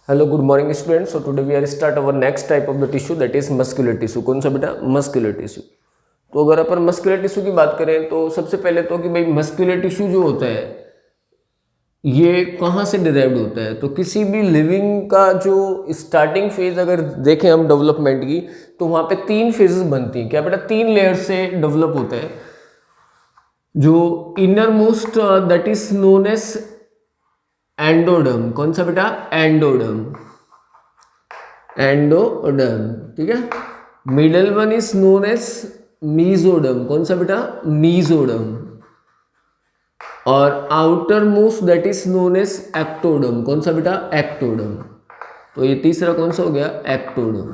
Hello good morning students. So today we are start our next type of the tissue that is muscular tissue. कौन सा बेटा? Muscular tissue. तो अगर अपन muscular tissue की बात करें तो सबसे पहले तो कि भाई मस्कुलर टिश्यू जो होता है ये कहाँ से डिराइव्ड होता है. तो किसी भी लिविंग का जो स्टार्टिंग फेज अगर देखें हम डेवलपमेंट की, तो वहाँ पे 3 फेजेस बनती हैं. क्या बेटा? 3 लेयर से डेवलप होता है. जो innermost that is known as endoderm. कौन सा बेटा? एंडोडर्म. एंडोडर्म. ठीक है. Middle one is known as mesoderm. कौन सा बेटा? मीजोडर्म. और outermost that is known as ectoderm. कौन सा बेटा? एक्टोडर्म. तो ये तीसरा कौन सा हो गया? एक्टोडर्म.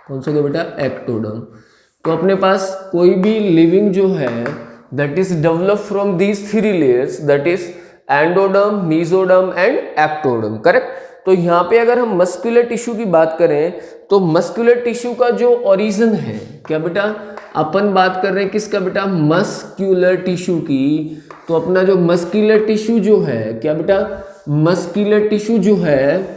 कौन सा हो गया बेटा? एक्टोडर्म. तो अपने पास कोई भी लिविंग जो है that is develop from these 3 layers that is endoderm, mesoderm and ectoderm. Correct. तो यहाँ पे अगर हम मस्कुलर टिश्यू की बात करें तो मस्कुलर टिश्यू का जो ओरिजिन है, क्या बेटा? अपन बात कर रहे हैं किसका बेटा? मस्कुलर टिश्यू की. तो अपना जो मस्कुलर टिश्यू जो है, क्या बेटा? मस्कुलर टिश्यू जो है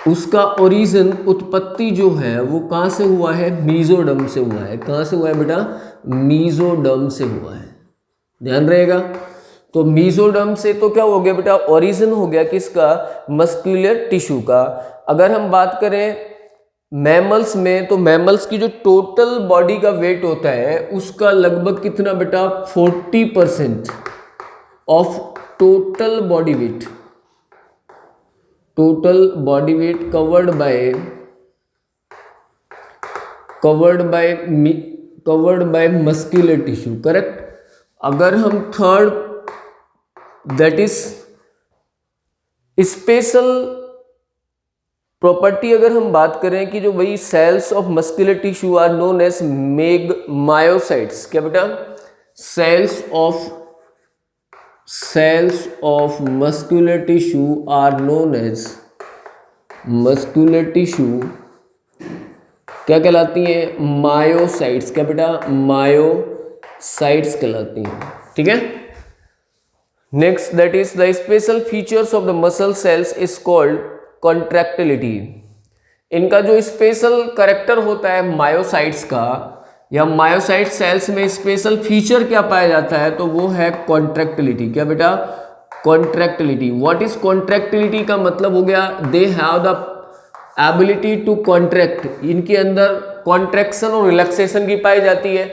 उसका ओरिजिन, उत्पत्ति जो है वो कहाँ से हुआ है? मीजोडर्म से हुआ है. कहाँ से हुआ है बेटा? मीजोडर्म से हुआ है. ध्यान रहेगा. तो मीजोडर्म से तो क्या हो गया बेटा? ओरिजिन हो गया किसका? मस्कुलर टिश्यू का. अगर हम बात करें मैमल्स में, तो मैमल्स की जो टोटल बॉडी का वेट होता है उसका लगभग कितना बेटा? 40% of total body weight. Total body weight covered by muscular tissue. Correct. अगर हम third that is special property अगर हम बात करें कि जो वही cells of muscular tissue are known as myocytes. क्या बेटा? Cells of muscular tissue are known as muscular tissue क्या कहलाती हैं? मायोसाइट्स. क्या बेटा? मायोसाइट्स कहलाती हैं. ठीक है. Next that is the special features of the muscle cells is called contractility. इनका जो स्पेशल कैरेक्टर होता है मायोसाइट्स का, या मायोसाइट सेल्स में स्पेशल फीचर क्या पाया जाता है, तो वो है कॉन्ट्रैक्टिलिटी. क्या बेटा? कॉन्ट्रैक्टिलिटी. व्हाट इज कॉन्ट्रैक्टिलिटी का मतलब हो गया they have the ability to contract. इनके अंदर कॉन्ट्रैक्शन और रिलैक्सेशन की पाई जाती है,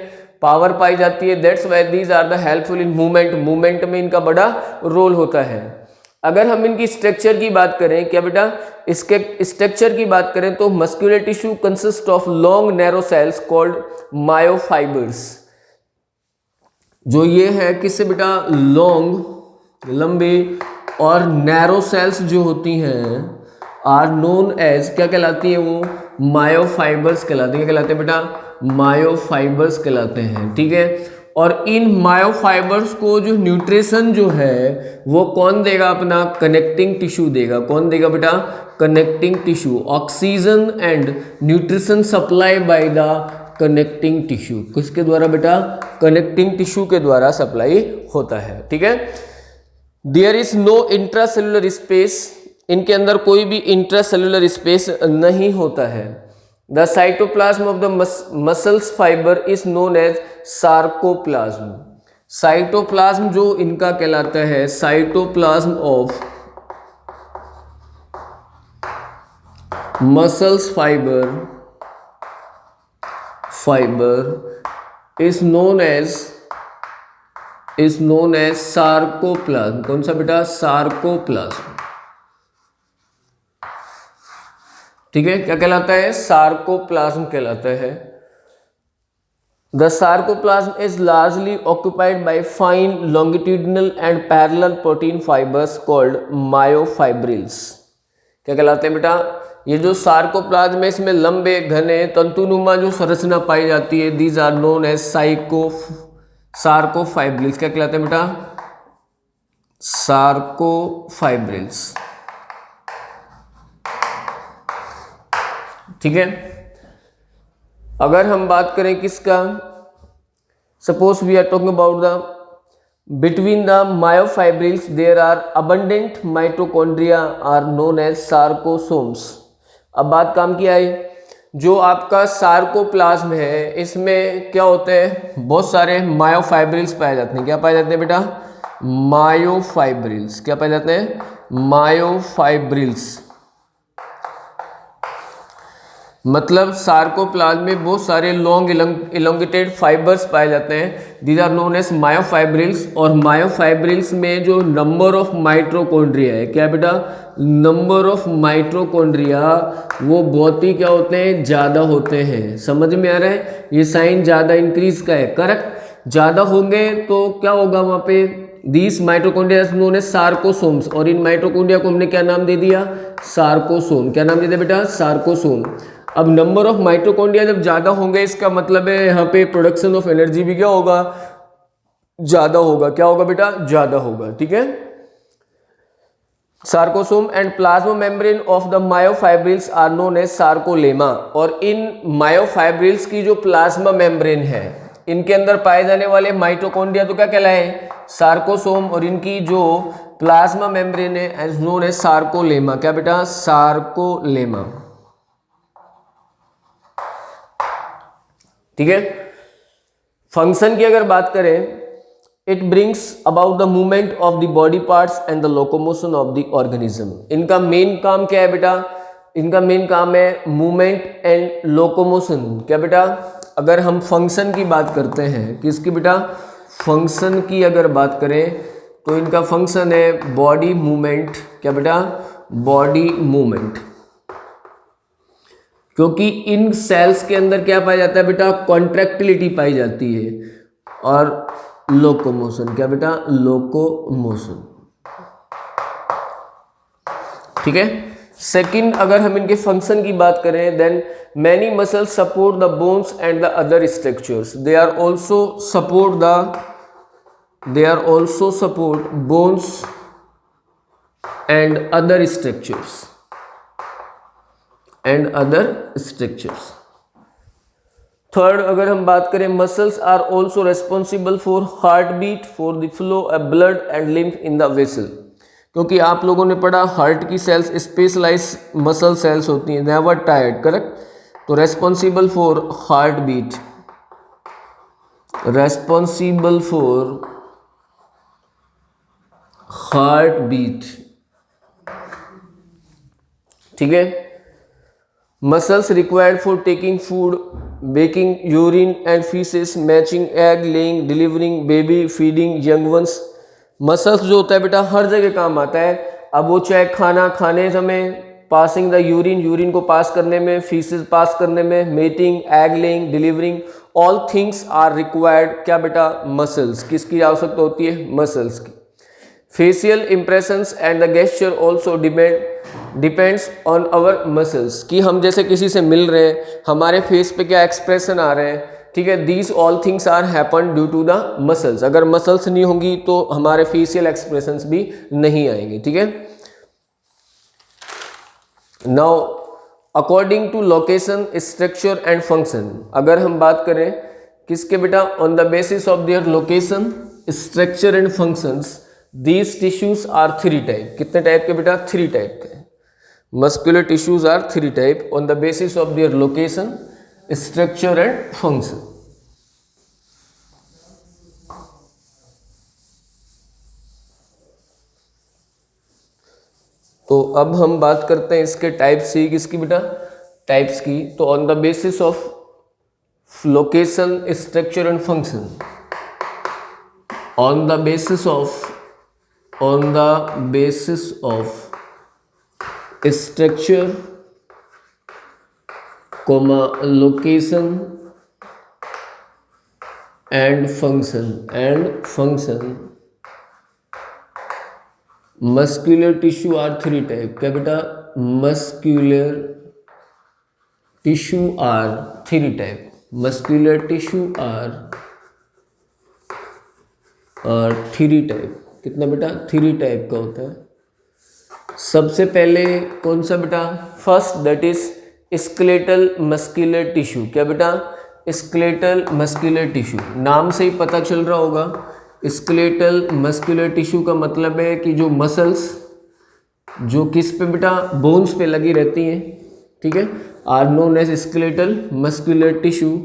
पावर पाई जाती है. That's why these are the helpful in movement. Movement में इनका बड़ा रोल होता है. अगर हम इनकी स्ट्रक्चर की बात करें, क्या बेटा? इसके स्ट्रक्चर की बात करें तो muscular tissue consist of long narrow cells called मायोफाइबर्स. जो ये है किससे बेटा? लॉन्ग, लंबे, और नैरो सेल्स जो होती हैं आर नोन एज, क्या कहलाती है वो? मायोफाइबर्स कहलाती है. क्या कहलाते हैं बेटा? मायोफाइबर्स कहलाते हैं. ठीक है. और इन मायोफाइबर्स को जो न्यूट्रिशन जो है वो कौन देगा? अपना कनेक्टिंग टिश्यू देगा. कौन देगा बेटा? Connecting tissue. Oxygen and nutrition supply by the connecting tissue. किसके द्वारा बेटा? कनेक्टिंग टिश्यू के द्वारा सप्लाई होता है. ठीक है. There is no intracellular space. इनके अंदर कोई भी इंट्रासेलुलर स्पेस नहीं होता है. The cytoplasm of the muscles fibre is known as sarcoplasm. Cytoplasm जो इनका कहलाता है, cytoplasm of muscles fibre is known as sarcoplasm. कौन सा बेटा? सार्कोप्लाज्म. ठीक है. क्या कहलाता है? सार्कोप्लाज्म कहलाता है. The sarcoplasm is largely occupied by fine longitudinal and parallel protein fibres called myofibrils. क्या कहलाते हैं बेटा? ये जो सार्कोप्लाज्म है इसमें लंबे घने तंतुनुमा जो संरचना पाई जाती है, दीज आर नोन एज सार्कोफाइब्रिल्स. क्या कहलाते हैं बेटा? सार्कोफाइब्रिल्स. ठीक है. अगर हम बात करें किसका, suppose we are talking about the Between the myofibrils there are abundant mitochondria are known as sarcosomes। अब बात काम की आई, जो आपका सार्कोप्लाज्म है इसमें क्या होते हैं, बहुत सारे मायोफाइब्रिल्स पाए जाते हैं। क्या पाए जाते हैं बेटा? मायोफाइब्रिल्स। क्या पाए जाते हैं? मायोफाइब्रिल्स। मतलब सार्कोप्लाज्म में बहुत सारे लॉन्ग इलोंगेटेड फाइबर्स पाए जाते हैं, these are known as myofibrils. और मायोफाइब्रिल्स में जो नंबर ऑफ माइटोकॉन्ड्रिया है, क्या बेटा? नंबर ऑफ माइटोकॉन्ड्रिया वो बहुत ही क्या होते हैं, ज़्यादा होते हैं। समझ में आ रहा है? ये साइन ज़्यादा इंक्रीज का है, करेक्ट। ज़्यादा होंगे तो क्या होगा वहाँ पे? These mitochondria known as sarcosomes. और इन माइटोकॉन्ड्रिया को हमने क्या नाम दे दिया? सार्कोसोम। क्या नाम दे दिया बेटा? सार्कोसोम। अब नंबर ऑफ माइटोकॉन्ड्रिया जब ज़्यादा होंगे इसका मतलब है यहाँ पे प्रोडक्शन ऑफ एनर्जी भी क्या होगा? ज़्यादा होगा। क्या होगा बेटा? ज़्यादा होगा। ठीक है। Sarcosome and plasma membrane of the myofibrils are known as sarcolemma. और इन मायोफाइब्रिल्स की जो प्लाज्मा मेम्ब्रेन है, इनके अंदर पाए जाने वाले माइटोकॉन्ड्रिया तो क्या कहलाए? सार्कोसोम। और इनकी जो प्लाज्मा मेम्ब्रेन है एज नोन एज सार्कोलेमा। क्या बेटा? सार्कोलेमा। ठीक है। फंक्शन की अगर बात करें, it brings about the movement of the body parts and the locomotion of the organism. इनका मेन काम क्या है बेटा? इनका मेन काम है मूवमेंट एंड लोकोमोशन। क्या बेटा? अगर हम फंक्शन की बात करते हैं, किसकी बेटा? फंक्शन की अगर बात करें तो इनका फंक्शन है बॉडी मूवमेंट। क्या बेटा? Body movement. क्योंकि इन सेल्स के अंदर क्या पाया जाता है बेटा? कॉन्ट्रैक्टिलिटी पाई जाती है। और लोकोमोशन। क्या बेटा? लोकोमोशन। ठीक है। सेकंड, अगर हम इनके फंक्शन की बात करें, then many muscles support the bones and the other structures. They are also support bones and other structures. Third, अगर हम बात करें, muscles are also responsible for heart beat, for the flow of blood and lymph in the vessel. क्योंकि आप लोगों ने पढ़ा heart की सेल्स स्पेशलाइज मसल सेल्स होती हैं, नेवर टायर्ड, करेक्ट। तो responsible for heart beat, responsible for heart beat. ठीक है। Muscles required for taking food, baking urine and faeces, matching egg, laying, delivering baby, feeding young ones. Muscles जो होता है बेटा हर जगह काम आता है। अब वो चाहे खाना खाने समय, पासिंग द यूरिन को पास करने में, फीसेस पास करने में, mating, egg laying, delivering, all things are required. क्या बेटा? मसल्स। किसकी आवश्यकता होती है? मसल्स की। Facial impressions and the gesture also depends on our muscles. कि हम जैसे किसी से मिल रहे हैं, हमारे फेस पे क्या एक्सप्रेशन आ रहे हैं, ठीक है। These all things are happen due to the muscles. अगर मसल्स नहीं होंगी तो हमारे फेशियल एक्सप्रेशंस भी नहीं आएंगे। ठीक है। Now according to location, structure and function, अगर हम बात करें किसके बेटा? On the basis of their location, structure and functions, these tissues are 3 type. कितने टाइप के बेटा? 3 टाइप के। Muscular tissues are 3 type on the basis of their location, structure and function. तो अब हम बात करते हैं इसके टाइप्स की। किसकी बेटा? टाइप्स की। तो on the basis of location, structure and function, on the basis of structure, location and function, muscular tissue are 3 type. क्या बेटा? Muscular tissue are 3 type. Muscular tissue are 3 type. कितना बेटा? 3 टाइप का होता है। सबसे पहले कौन सा बेटा? First, that is skeletal muscular tissue. क्या बेटा? Skeletal muscular tissue. नाम से ही पता चल रहा होगा स्केलेटल मस्कुलर टिश्यू का मतलब है कि जो मसल्स जो किस पे बेटा, बोन्स पे लगी रहती हैं, ठीक है, are known as skeletal muscular tissue.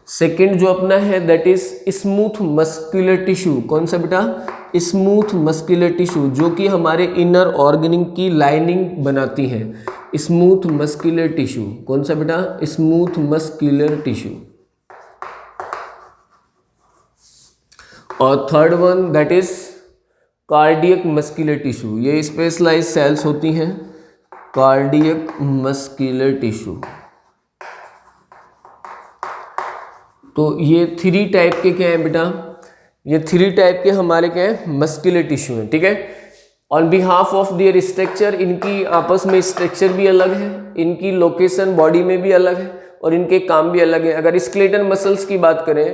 Second जो अपना है that is smooth muscular tissue. कौन सा बेटा? स्मूथ मस्कुलर टिश्यू, जो कि हमारे इनर ऑर्गन की लाइनिंग बनाती है। स्मूथ मस्कुलर टिश्यू कौन सा बेटा? Smooth muscular tissue. और third one that is cardiac muscular tissue. ये स्पेशलाइज सेल्स होती हैं, कार्डियक मस्कुलर टिश्यू। तो ये थ्री टाइप के क्या है बेटा? ये थ्री टाइप के हमारे क्या है? मस्कुलर टिश्यू है, ठीक है। On behalf of their structure, इनकी आपस में स्ट्रक्चर भी अलग है, इनकी लोकेशन बॉडी में भी अलग है और इनके काम भी अलग है। अगर स्केलेटल मसल्स की बात करें,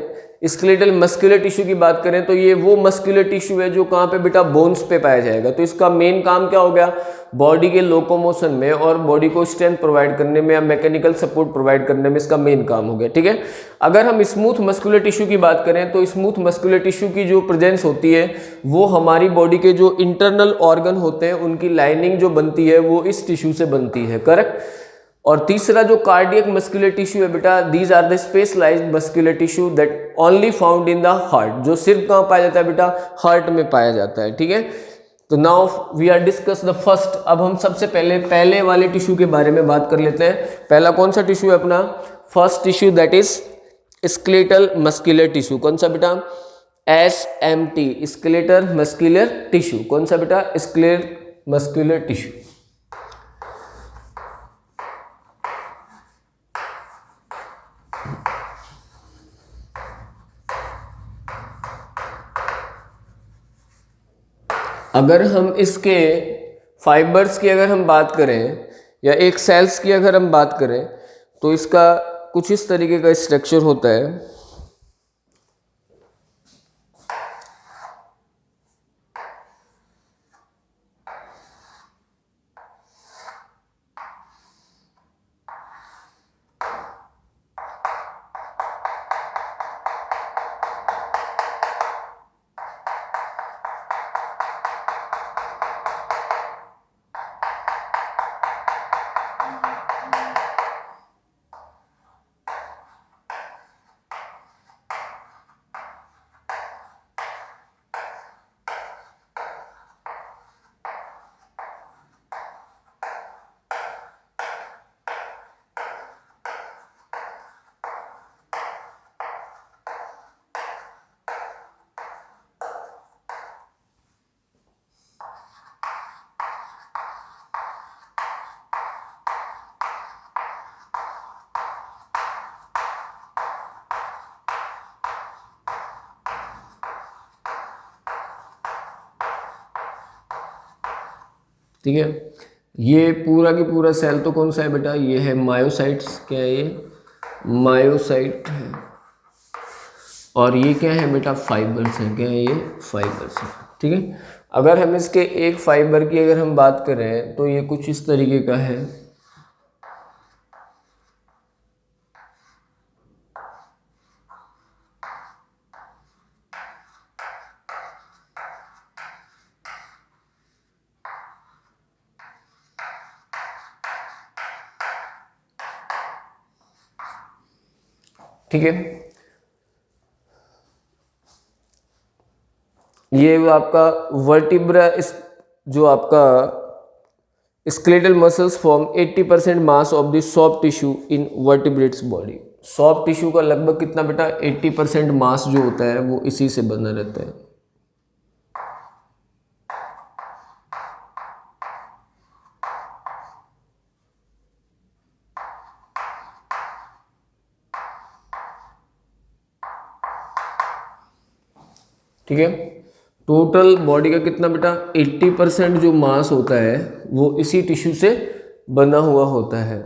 स्केलेटल मस्कुलर टिश्यू की बात करें, तो ये वो मस्कुलर टिश्यू है जो कहाँ पे बेटा? बोन्स पे पाया जाएगा। तो इसका मेन काम क्या हो गया? बॉडी के लोकोमोशन में और बॉडी को स्ट्रेंथ प्रोवाइड करने में या मैकेनिकल सपोर्ट प्रोवाइड करने में इसका मेन काम हो गया, ठीक है। अगर हम स्मूथ मस्कुलर टिश्यू की बात करें तो स्मूथ मस्कुलर टिश्यू की जो प्रेजेंस होती है वो हमारी बॉडी के जो इंटरनल ऑर्गन होते हैं उनकी लाइनिंग जो बनती है वो इस टिश्यू से बनती है, करेक्ट। और तीसरा जो कार्डियक मस्कुलर टिश्यू है बेटा, these are the specialised muscular tissue that only found in the heart, जो सिर्फ कहाँ पाया जाता है बेटा? हार्ट में पाया जाता है, ठीक है। तो now we are discuss the first. अब हम सबसे पहले वाले टिश्यू के बारे में बात कर लेते हैं। पहला कौन सा टिश्यू है अपना? First tissue that is skeletal muscular tissue. कौन सा बेटा? SMT, skeletal muscular tissue. कौन सा बेटा? Skeletal muscular tissue. अगर हम इसके फाइबर्स की अगर हम बात करें या एक सेल्स की अगर हम बात करें तो इसका कुछ इस तरीके का स्ट्रक्चर होता है। ठीक है, ये पूरा की पूरा सेल तो कौन सा है बेटा? ये है मायोसाइट्स। क्या है ये? मायोसाइट है। और ये क्या है बेटा? फाइबर्स है। क्या है ये? फाइबर्स है, ठीक है। अगर हम इसके एक फाइबर की अगर हम बात करें तो ये कुछ इस तरीके का है। ठीक है, ये आपका वर्टिब्रा, जो आपका skeletal muscles form 80% mass of the soft tissue in vertebrates body. Soft tissue का लगभग कितना बेटा? 80% मास जो होता है वो इसी से बना रहता है। ठीक है, टोटल बॉडी का कितना बेटा? 80% जो मास होता है वो इसी टिश्यू से बना हुआ होता है।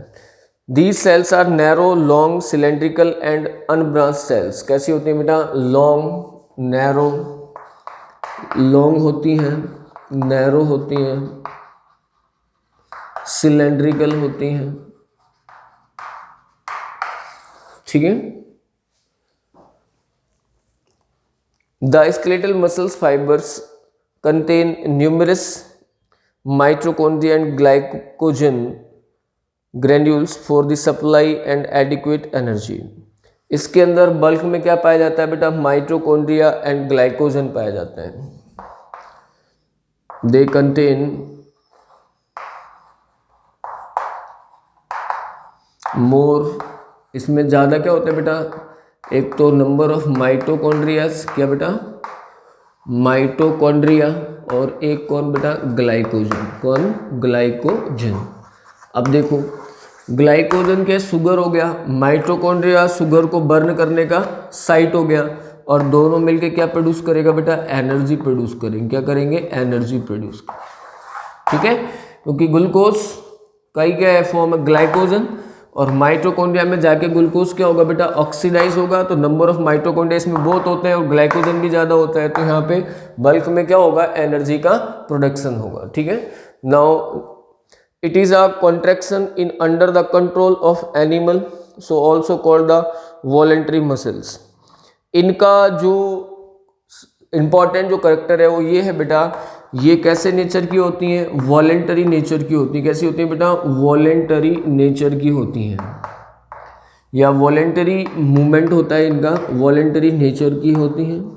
These cells are narrow, long, cylindrical and unbranch cells. कैसी होती हैं बेटा? लॉन्ग, नैरो, लॉन्ग होती हैं, नैरो होती हैं, सिलेंड्रिकल होती हैं, ठीक है। The skeletal muscles fibres contain numerous mitochondria and glycogen granules for the supply and adequate energy. इसके अंदर बल्क में क्या पाया जाता है बेटा? माइटोकॉन्ड्रिया एंड ग्लाइकोजन पाया जाता है। दे कंटेन मोर, इसमें ज़्यादा क्या होता है बेटा? एक तो नंबर ऑफ माइटोकॉन्ड्रियाज, क्या बेटा? माइटोकॉन्ड्रिया, और एक कौन बेटा? ग्लाइकोजन। कौन? ग्लाइकोजन। अब देखो, ग्लाइकोजन के शुगर हो गया, माइटोकॉन्ड्रिया शुगर को बर्न करने का साइट हो गया, और दोनों मिलके क्या प्रोड्यूस करेगा बेटा? एनर्जी प्रोड्यूस करेंगे। क्या करेंगे? एनर्जी प्रोड्यूस करेंगे। ठीक है, क्योंकि ग्लूकोज का ही क्या है? फॉर्म है ग्लाइकोजन, और माइटोकॉन्ड्रिया में जाके ग्लूकोज क्या होगा बेटा? ऑक्सीडाइज होगा, तो नंबर ऑफ माइटोकॉन्ड्रिया इसमें बहुत होते हैं और ग्लाइकोजन भी ज़्यादा होता है, तो यहाँ पे बल्क में क्या होगा? एनर्जी का प्रोडक्शन होगा। ठीक है, now it is a contraction in under the control of animal, so also called the voluntary muscles. इनका जो इम्पॉर्टेंट जो करेक्टर है वो ये है बेटा, ये कैसे नेचर की होती हैं? वॉलेंटरी नेचर की होती है। कैसी होती है बेटा? वॉलेंटरी नेचर की होती हैं, या वॉलेंटरी मूवमेंट होता है इनका, वॉलेंटरी नेचर की होती हैं।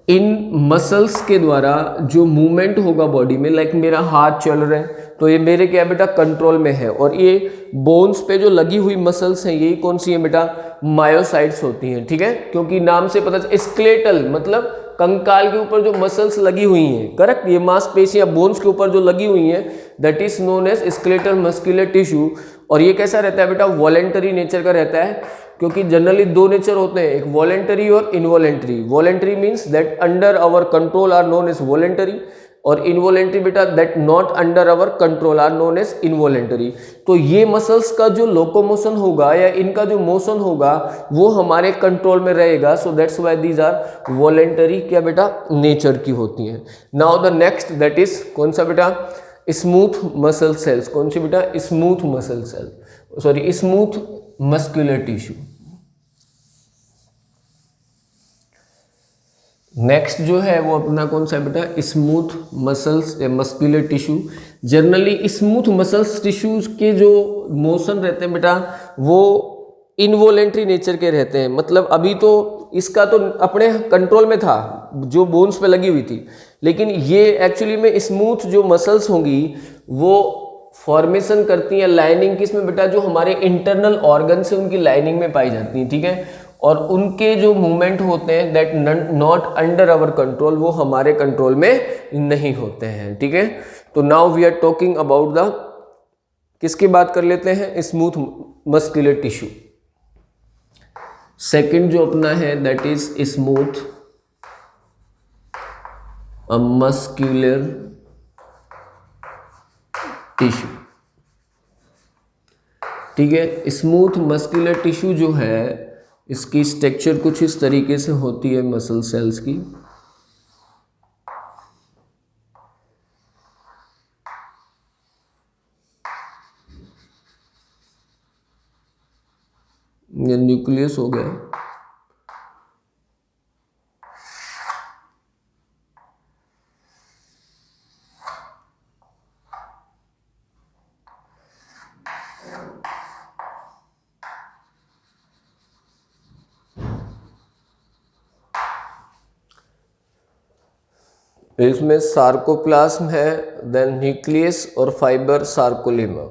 इन मसल्स के द्वारा जो मूवमेंट होगा बॉडी में, लाइक मेरा हाथ चल रहा है तो ये मेरे क्या बेटा? कंट्रोल में है, और ये बोन्स पे जो लगी हुई मसल्स हैं यही कौन सी है बेटा? मायोसाइट्स होती हैं। ठीक है, क्योंकि नाम से पता, स्केलेटल मतलब कंकाल के ऊपर जो मसल्स लगी हुई हैं, करेक्ट, ये मांसपेशियां बोन्स के ऊपर जो लगी हुई हैं, that is known as skeletal muscular tissue. और ये कैसा रहता है बेटा? वॉलेंटरी नेचर का रहता है, क्योंकि जनरली दो नेचर होते हैं, एक वॉलेंटरी और involuntary. Voluntary means that under our control are known as voluntary, और इनवॉलेंटरी बेटा that not under our control are known as involuntary. तो ये मसल्स का जो लोकोमोशन होगा या इनका जो मोशन होगा वो हमारे कंट्रोल में रहेगा, so that's why these are voluntary क्या बेटा? नेचर की होती हैं। Now the next that is कौन सा बेटा? Smooth muscle cells. कौन सी बेटा? Smooth muscle cell, sorry smooth muscular tissue. Next जो है वो अपना कौन सा है बेटा? Smooth muscles muscular tissue. Generally smooth muscles tissues के जो मोशन रहते हैं बेटा वो इनवॉलेंट्री नेचर के रहते हैं। मतलब अभी तो इसका तो अपने कंट्रोल में था जो बोन्स पे लगी हुई थी, लेकिन ये एक्चुअली में स्मूथ जो मसल्स होंगी वो फॉर्मेशन करती हैं लाइनिंग किसमें बेटा? जो हमारे इंटरनल ऑर्गन से उनकी लाइनिंग में पाई जाती हैं। ठीक है, और उनके जो मूवमेंट होते हैं that not under our control, वो हमारे कंट्रोल में नहीं होते हैं। ठीक है, तो now we are talking about the, किसकी बात कर लेते हैं? Smooth muscular tissue. सेकंड जो अपना है that is smooth muscular tissue. ठीक है, स्मूथ मस्कुलर टिश्यू जो है इसकी स्ट्रक्चर कुछ इस तरीके से होती है मसल सेल्स की। ये न्यूक्लियस हो गया, इसमें सार्कोप्लाज्म है, देन न्यूक्लियस और फाइबर सार्कोलेमा।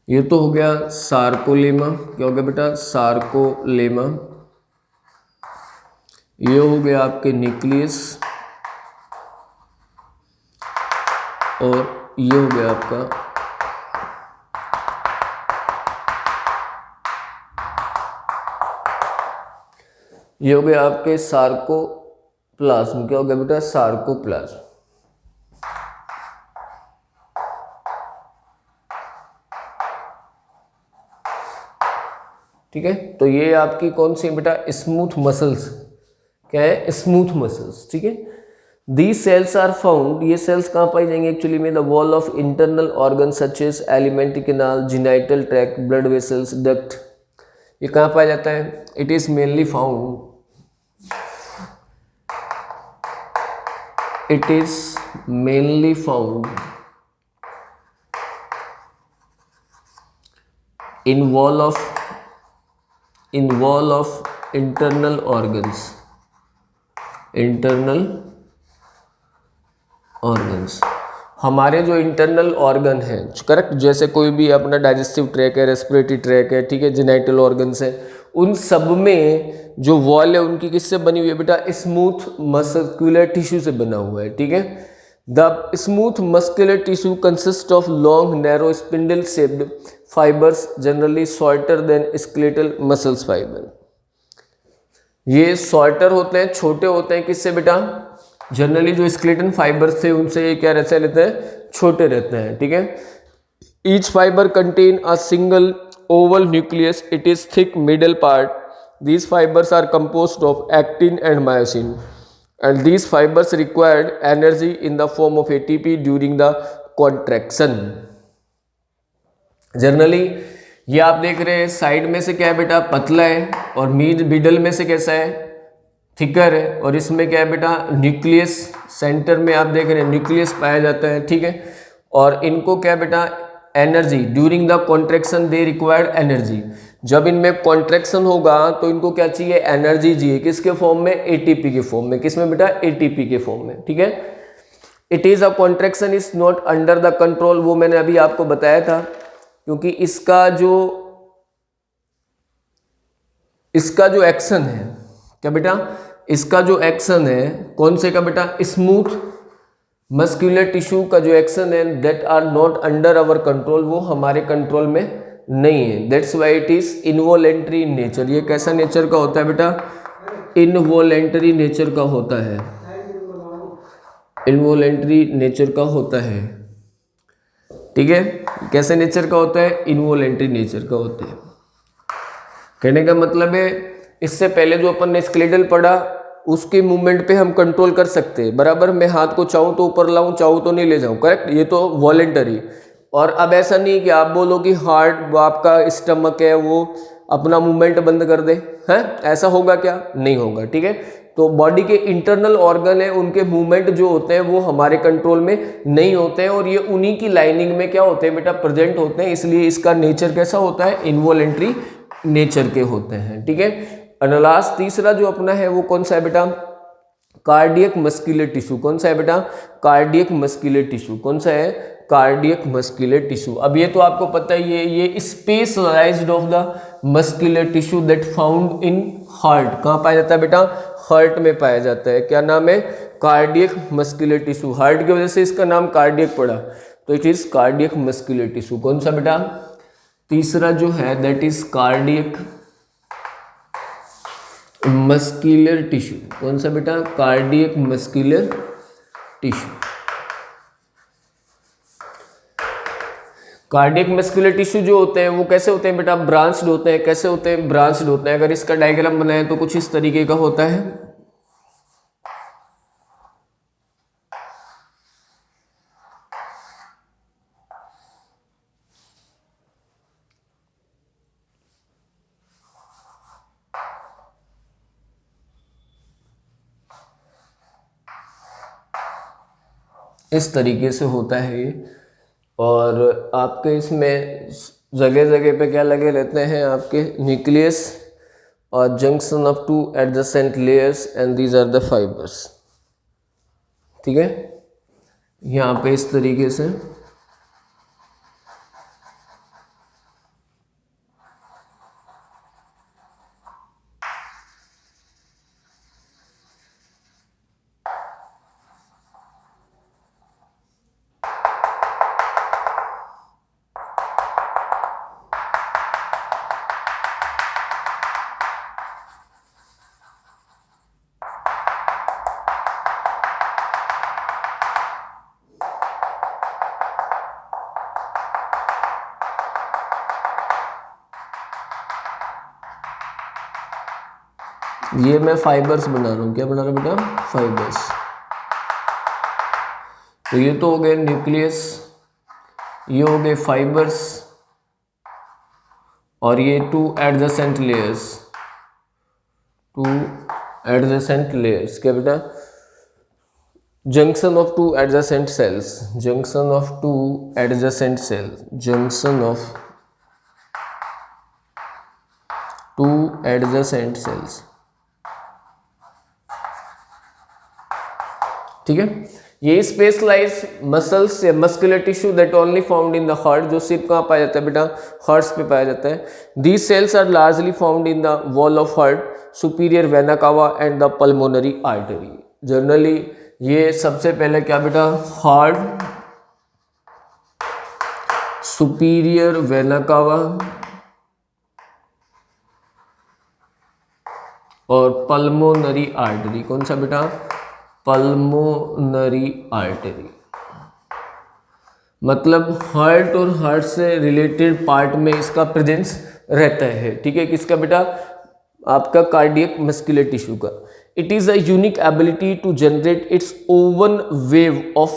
ये तो हो गया सार्कोलेमा। क्या हो गया बेटा? सार्कोलेमा। ये हो गया आपके न्यूक्लियस, और ये हो गया आपका ये हो गया आपके सार्कोप्लाज्म। क्या हो गया बेटा? सार्कोप्लाज्म। ठीक है, तो ये आपकी कौन सी बेटा? Smooth muscles. क्या है? Smooth muscles. ठीक है, दी सेल्स आर फाउंड, ये सेल्स कहाँ पाई जाएंगे एक्चुअली में? The wall of internal organ such as alimentary canal, genital tract, blood vessels, duct. ये कहाँ पाया जाता है? It is mainly found, it is mainly found in wall of internal organs, internal organs। हमारे जो इंटरनल ऑर्गन है, correct, जैसे कोई भी अपना डाइजेस्टिव ट्रैक है, रेस्पिरेटरी ट्रैक है, ठीक है, जेनाइटल ऑर्गन्स है, उन सब में जो वॉल है उनकी किससे बनी हुई है बेटा? स्मूथ मस्कुलर टिश्यू से बना हुआ है, ठीक है। The smooth muscular tissue consist of long narrow spindle shaped fibres generally shorter than skeletal muscles fibre. ये शॉर्टर होते हैं, छोटे होते हैं, किससे बेटा? जनरली जो स्केलेटन फाइबर्स थे उनसे ये क्या रहते हैं? छोटे रहते हैं, ठीक है। Each fibre contain a single Oval nucleus, it is thick middle part, these fibers are composed of actin and myosin, and these fibers required energy in the form of ATP during the contraction। Generally ये आप देख रहे हैं side में से क्या है बेटा? पतला है, और मिडल में से कैसा है? थिकर है, और इसमें क्या है बेटा? न्यूक्लियस, सेंटर में आप देख रहे हैं न्यूक्लियस पाया जाता है, ठीक है। और इनको क्या है बेटा? Energy during the contraction they required energy. जब इनमें कॉन्ट्रैक्शन होगा तो इनको क्या चाहिए? एनर्जी चाहिए, किसके फॉर्म में? एटीपी के फॉर्म में। किसमें बेटा? एटीपी के फॉर्म में, ठीक है। It is a contraction is not under the control, वो मैंने अभी आपको बताया था, क्योंकि इसका जो एक्शन है क्या बेटा? इसका जो एक्शन है कौन से का बेटा? स्मूथ मस्कुलर टिश्यू का जो एक्शन है, that are not under our control, वो हमारे कंट्रोल में नहीं है। That's why it is involuntary in nature. ये कैसा नेचर का होता है बेटा? इनवॉलेंट्री नेचर का होता है, इनवॉलेंट्री नेचर का होता है, ठीक है। कैसे नेचर का होता है? इनवॉलेंट्री नेचर का होता है। कहने का मतलब है इससे पहले जो अपन ने स्केलेटल पढ़ा उसके मूवमेंट पे हम कंट्रोल कर सकते हैं, बराबर। मैं हाथ को चाहूँ तो ऊपर लाऊं, चाहूँ तो नहीं ले जाऊं, करेक्ट, ये तो वॉलेंटरी। और अब ऐसा नहीं कि आप बोलो कि हार्ट, आपका स्टमक है वो अपना मूवमेंट बंद कर दे, हैं? ऐसा होगा क्या? नहीं होगा, ठीक है। तो बॉडी के इंटरनल ऑर्गन है, उनके मूवमेंट जो होते हैं वो हमारे कंट्रोल में नहीं होते हैं, और ये उन्हीं की लाइनिंग में क्या होते हैं बेटा? प्रेजेंट होते हैं। इसलिए इसका नेचर कैसा होता है? इनवॉलेंट्री नेचर के होते हैं, ठीक है। और लास्ट तीसरा जो अपना है वो कौन सा है बेटा? Cardiac muscular tissue. कौन सा है बेटा? Cardiac muscular tissue. कौन सा है? Cardiac muscular tissue. अब ये तो आपको पता ही है, ये specialised of the muscular tissue that found in heart. कहाँ पाया जाता है बेटा? हार्ट में पाया जाता है। क्या नाम है? Cardiac muscular tissue. हार्ट की वजह से इसका नाम कार्डियक पड़ा, तो it is cardiac muscular tissue. कौन सा बेटा? तीसरा जो है that is cardiac muscular tissue. कौन सा बेटा? Cardiac muscular tissue. Cardiac muscular tissue जो होते हैं वो कैसे होते हैं बेटा? ब्रांच्ड होते हैं। कैसे होते हैं? ब्रांच्ड होते हैं। अगर इसका डायग्राम बनाए तो कुछ इस तरीके का होता है। इस तरीके से होता है ये। और आपके इसमें जगह जगह पे क्या लगे रहते हैं? आपके न्यूक्लियस और junction of two adjacent layers, and these are the fibres, ठीक है। यहाँ पे इस तरीके से ये मैं फाइबर्स बना रहा हूँ। क्या बना रहा हूँ बेटा? फाइबर्स। तो ये तो हो गए न्यूक्लियस, ये हो गए फाइबर्स, और ये टू एडजेसेंट लेयर्स क्या बेटा, junction of two adjacent sales, ठीक है। ये स्पेशलाइज मसल्स या muscular tissue that only found in the heart, जो सिर्फ कहाँ पाया जाता है बेटा, हार्ट्स पे पाया जाता है। These cells are largely found in the wall of heart, superior vena cava and the pulmonary artery. Generally ये सबसे पहले क्या बेटा, हार्ट, सुपीरियर वेना कावा और पल्मोनरी आर्टरी। कौन सा बेटा, पल्मोनरी आर्टरी। मतलब हार्ट और हार्ट से रिलेटेड पार्ट में इसका प्रेजेंस रहता है, ठीक है। किसका बेटा, आपका कार्डियक मस्कुलर टिश्यू का। It is a unique ability to generate its own wave of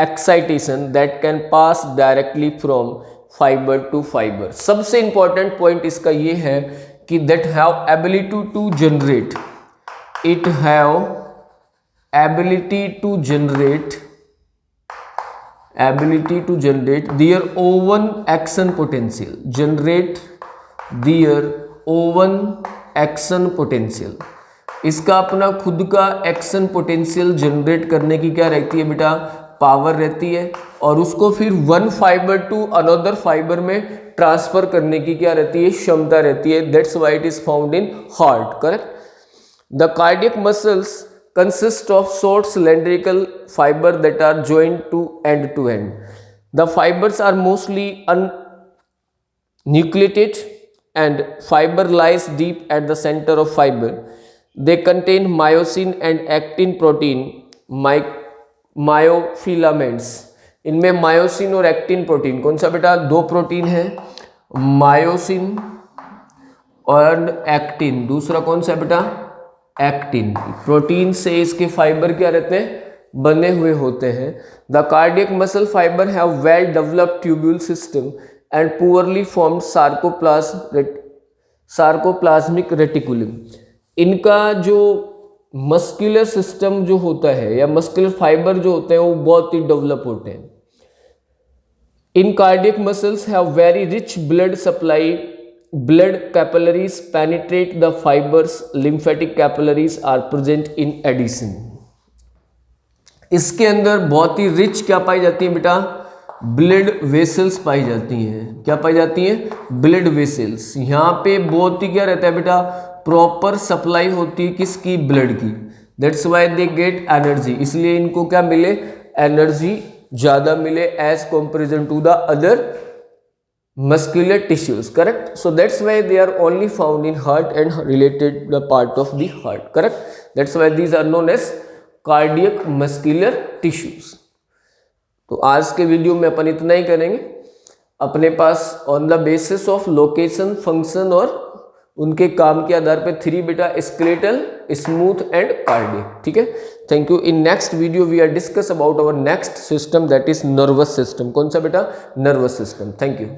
excitation that can pass directly from fibre to fibre. सबसे इंपॉर्टेंट पॉइंट इसका ये है कि that have ability to generate, it have ability to generate their own action potential, इसका अपना खुद का action potential generate करने की क्या रहती है बेटा, पावर रहती है, और उसको फिर one fibre to another fibre में ट्रांसफर करने की क्या रहती है, क्षमता रहती है। That's why it is found in heart, correct. The cardiac muscles consist of short cylindrical fiber that are joined to end. The fibers are mostly unnucleated and fiber lies deep at the center of fiber. They contain myosin and actin protein myofilaments. इनमें myosin और actin protein, कौन सा बेटा, दो protein है, myosin और actin. दूसरा कौन सा बेटा, एक्टिन। प्रोटीन से इसके फाइबर क्या रहते हैं, बने हुए होते हैं। The cardiac muscle fibre have well developed tubule system and poorly formed sarcoplasmic reticulum. इनका जो मस्कुलर सिस्टम जो होता है या मस्कुलर फाइबर जो होते हैं वो बहुत ही डेवलप होते हैं। इन cardiac muscles have very rich blood supply, blood capillaries penetrate the fibers, lymphatic capillaries are present in addition. इसके अंदर बहुत ही रिच क्या पाई जाती है बेटा, ब्लड वेसल्स पाई जाती हैं। क्या पाई जाती हैं, ब्लड वेसल्स। यहाँ पे बहुत ही क्या रहता है बेटा, प्रॉपर सप्लाई होती है किसकी, ब्लड की। That's why they get energy, इसलिए इनको क्या मिले, एनर्जी ज़्यादा मिले as comparison to the other muscular tissues, correct. So that's why they are only found in heart and related the part of the heart, correct. That's why these are known as cardiac muscular tissues. तो आज के video में अपन इतना ही करेंगे। अपने pass on the basis of location, function और उनके काम के आधार पे 3 बेटा, स्केलेटल, स्मूथ एंड कार्डियक, ठीक है। Thank you. In next video we are discuss about our next system that is nervous system. कौन सा बेटा, नर्वस सिस्टम। Thank you.